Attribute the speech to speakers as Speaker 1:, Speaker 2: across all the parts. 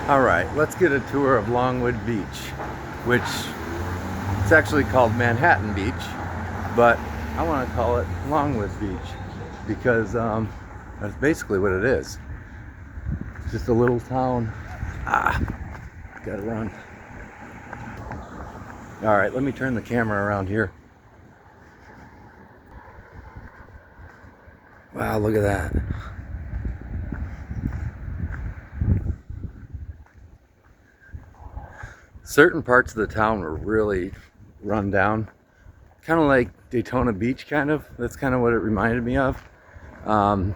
Speaker 1: All right, let's get a tour of Longwood Beach, which it's actually called Manhattan Beach, but I want to call it Longwood Beach because that's basically what it is. It's just a little town. Gotta run. All right, let me turn the camera around here. Wow, look at that. Certain parts of the town were really run down, kind of like Daytona Beach, kind of. That's kind of what it reminded me of. You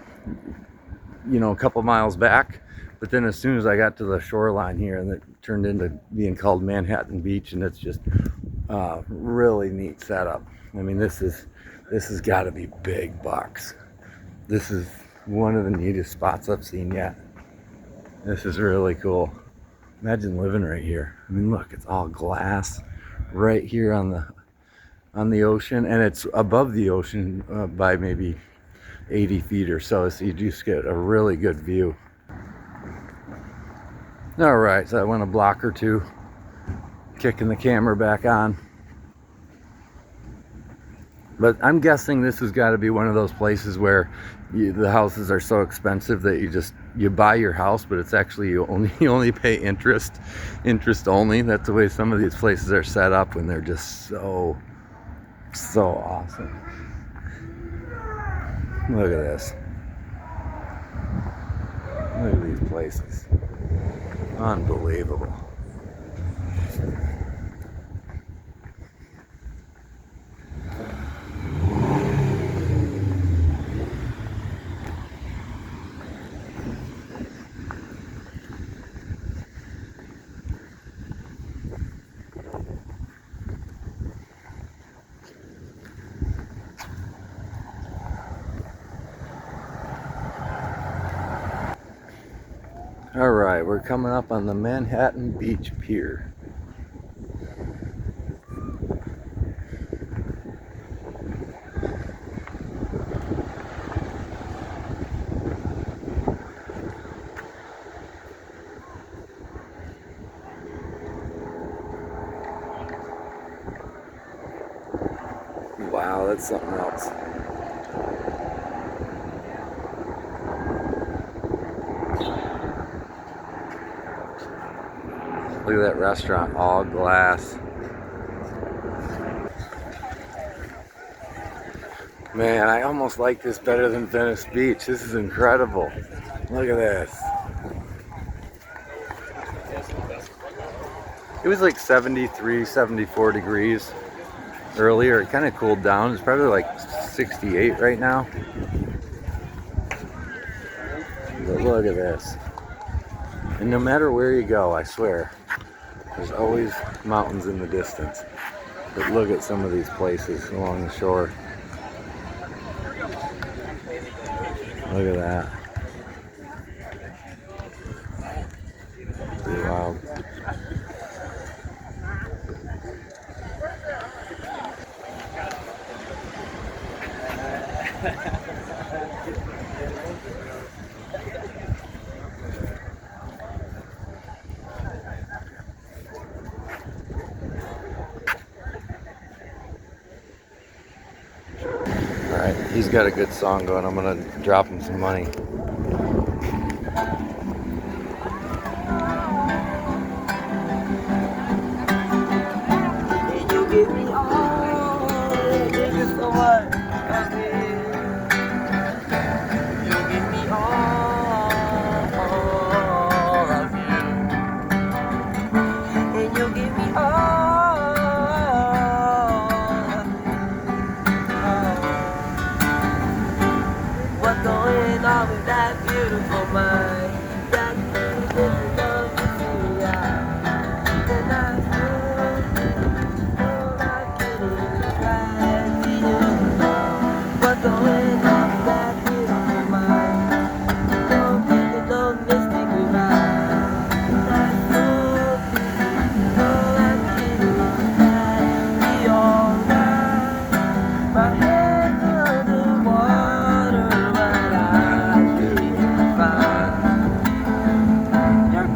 Speaker 1: know, a couple miles back. But then as soon as I got to the shoreline here, and it turned into being called Manhattan Beach, and it's just really neat setup. I mean, this has got to be big bucks. This is one of the neatest spots I've seen yet. This is really cool. Imagine living right here. I mean, look, it's all glass right here on the ocean, and it's above the ocean by maybe 80 feet or so, so you just get a really good view. All right, so I went a block or two, kicking the camera back on. But I'm guessing this has got to be one of those places where the houses are so expensive that you buy your house, but it's actually you only pay interest only. That's the way some of these places are set up when they're just so awesome. Look at this. Look at these places. Unbelievable. All right, we're coming up on the Manhattan Beach Pier. Wow, that's something else. Look at that restaurant, all glass. Man, I almost like this better than Venice Beach. This is incredible. Look at this. It was like 73, 74 degrees earlier. It kind of cooled down. It's probably like 68 right now. But look at this. And no matter where you go, I swear, there's always mountains in the distance. But look at some of these places along the shore. Look at that. Pretty wild. Alright, he's got a good song going. I'm gonna drop him some money.
Speaker 2: You give me all, thank you so much. You give me all of you, and you give me all of you. What's going on with that beautiful mind? That beautiful love to see, and I going on that beautiful mind. Don't think it, don't mystic divine. That's so beautiful and beautiful. Be alright. My head's under water, but I feel fine. You're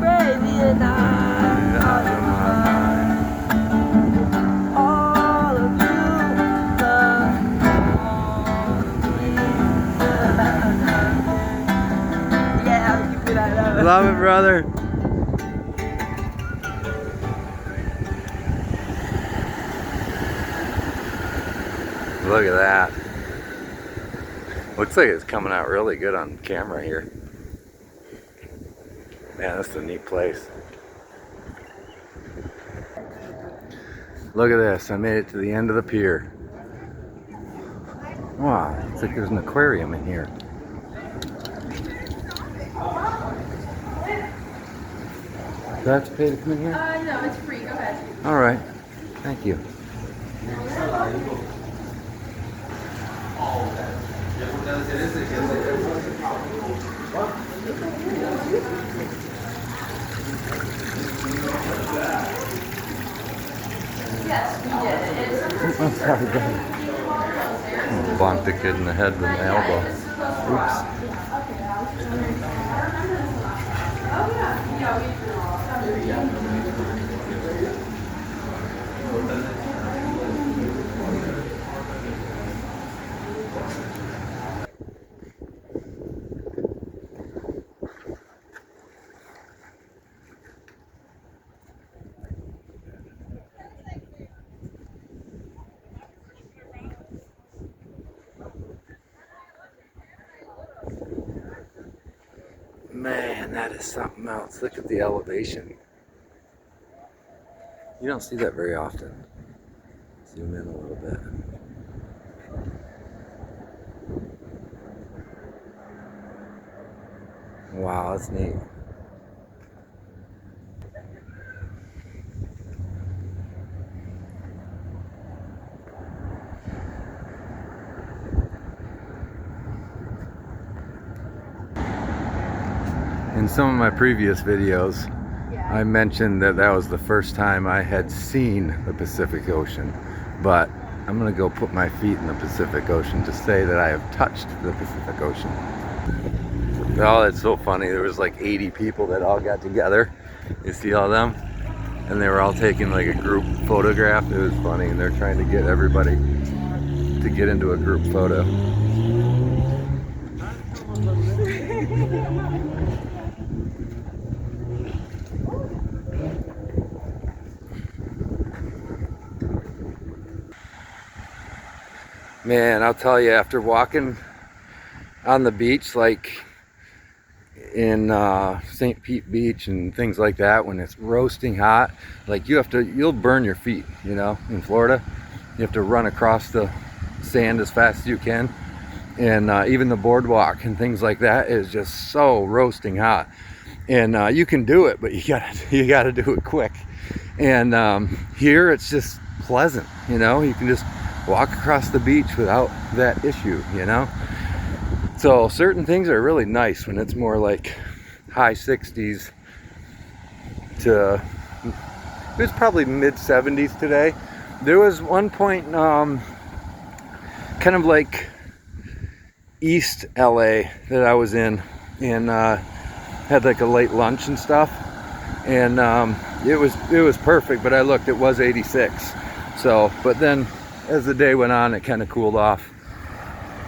Speaker 1: love it, brother. Look at that. Looks like it's coming out really good on camera here. Man, this is a neat place. Look at this. I made it to the end of the pier. Wow, it's like there's an aquarium in here. Do I have to pay to come in here?
Speaker 3: No, it's free. Go ahead.
Speaker 1: All right. Thank you.
Speaker 3: Yes, we did.
Speaker 1: I'm sorry, buddy. Bonked the kid in the head with my elbow. Oops. Man, that is something else. Look at the elevation. You don't see that very often. Zoom in a little bit. Wow, that's neat. In some of my previous videos, I mentioned that that was the first time I had seen the Pacific Ocean, but I'm gonna go put my feet in the Pacific Ocean to say that I have touched the Pacific Ocean. Oh, it's so funny. There was like 80 people that all got together. You see all them? And they were all taking like a group photograph. It was funny, and they're trying to get everybody to get into a group photo. Man, I'll tell you, after walking on the beach, like in St. Pete Beach and things like that, when it's roasting hot, like you'll burn your feet, you know, in Florida. You have to run across the sand as fast as you can. And even the boardwalk and things like that is just so roasting hot. And you can do it, but you gotta do it quick. And here it's just pleasant, you know, you can just walk across the beach without that issue, you know. So certain things are really nice when it's more like high 60s to, it was probably mid 70s today. There was one point kind of like East LA that I was in, and had like a late lunch and stuff, and it was perfect, but I looked, it was 86. So, but then as the day went on, it kind of cooled off,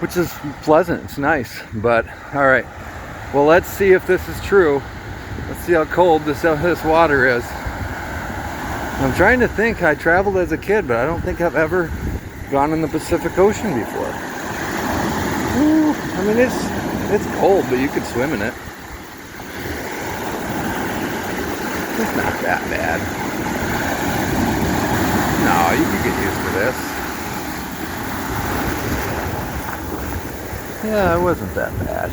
Speaker 1: which is pleasant. It's nice. But all right, well, let's see if this is true. Let's see how cold this water is. I'm trying to think. I traveled as a kid, but I don't think I've ever gone in the Pacific Ocean before. Ooh, I mean, it's cold, but you could swim in it. It's not that bad. No, you could get used to this. Yeah, it wasn't that bad.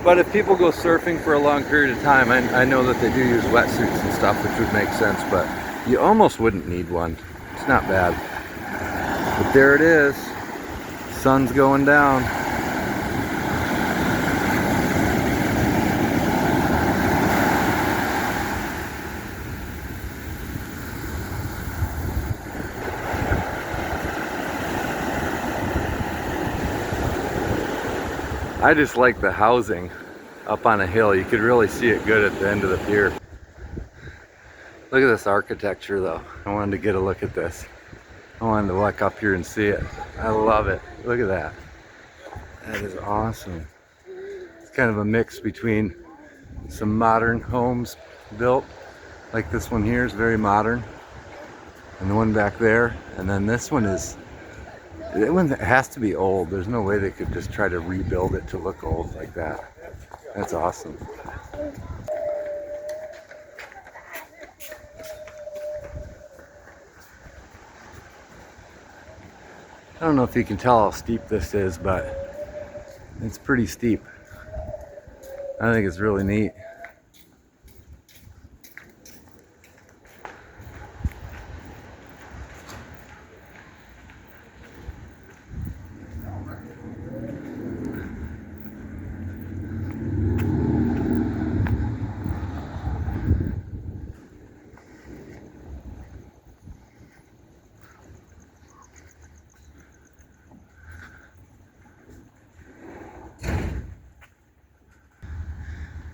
Speaker 1: But if people go surfing for a long period of time, I know that they do use wetsuits and stuff, which would make sense, but you almost wouldn't need one. It's not bad. But there it is. Sun's going down. I just like the housing up on a hill. You could really see it good at the end of the pier. Look at this architecture though. I wanted to get a look at this. I wanted to walk up here and see it. I love it. Look at that. That is awesome. It's kind of a mix between some modern homes built, like this one here is very modern, and the one back there, and then this one is, that one has to be old. There's no way they could just try to rebuild it to look old like that. That's awesome. I don't know if you can tell how steep this is, but it's pretty steep. I think it's really neat.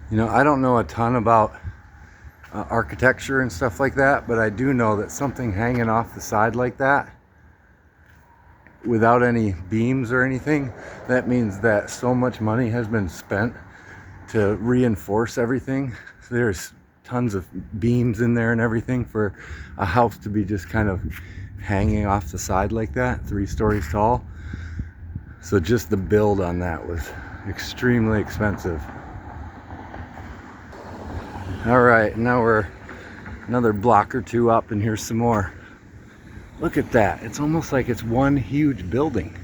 Speaker 1: You know, I don't know a ton about architecture and stuff like that, but I do know that something hanging off the side like that without any beams or anything, that means that so much money has been spent to reinforce everything. So there's tons of beams in there and everything for a house to be just kind of hanging off the side like that, 3 stories tall. So just the build on that was extremely expensive. All right, now we're another block or two up, and here's some more. Look at that. It's almost like it's one huge building.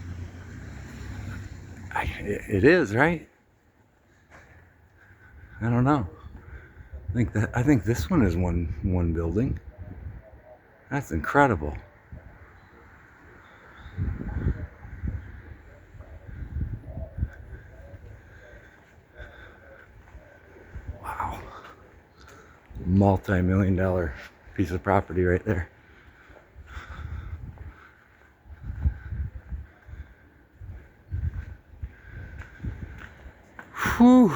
Speaker 1: It is, right? I don't know. I think this one is one building. That's incredible. Wow. Multi-million-dollar piece of property right there. Whew,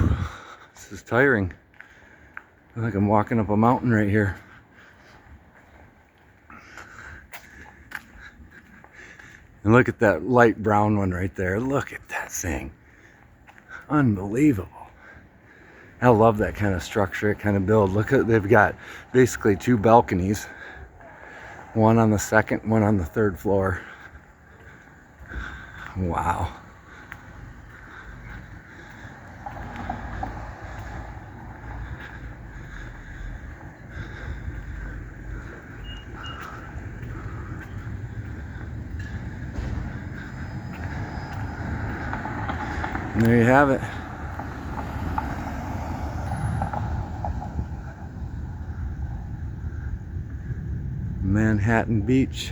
Speaker 1: this is tiring. I feel like I'm walking up a mountain right here. And look at that light brown one right there. Look at that thing. Unbelievable. I love that kind of structure, kind of build. Look at, they've got basically 2 balconies. One on the 2nd, one on the 3rd floor. Wow. And there you have it. Manhattan Beach,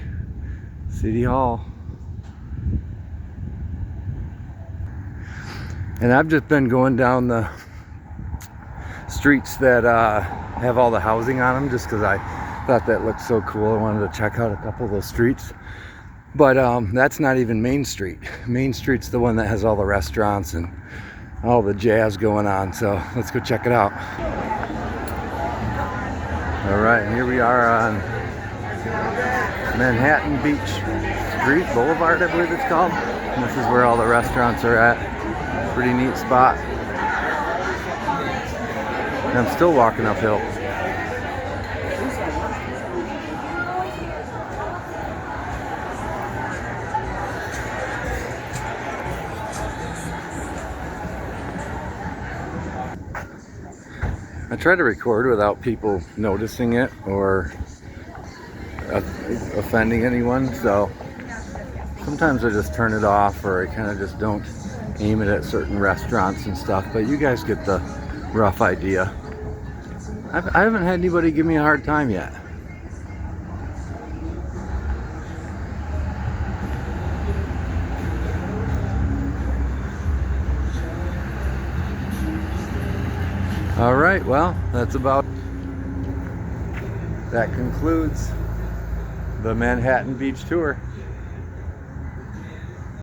Speaker 1: City Hall. And I've just been going down the streets that have all the housing on them just because I thought that looked so cool. I wanted to check out a couple of those streets. But that's not even Main Street. Main Street's the one that has all the restaurants and all the jazz going on. So let's go check it out. All right, here we are on Manhattan Beach Street, Boulevard, I believe it's called. And this is where all the restaurants are at. Pretty neat spot. And I'm still walking uphill. I try to record without people noticing it or offending anyone, so sometimes I just turn it off, or I kind of just don't aim it at certain restaurants and stuff, but you guys get the rough idea. I haven't had anybody give me a hard time yet. All right, well, that concludes the Manhattan Beach tour.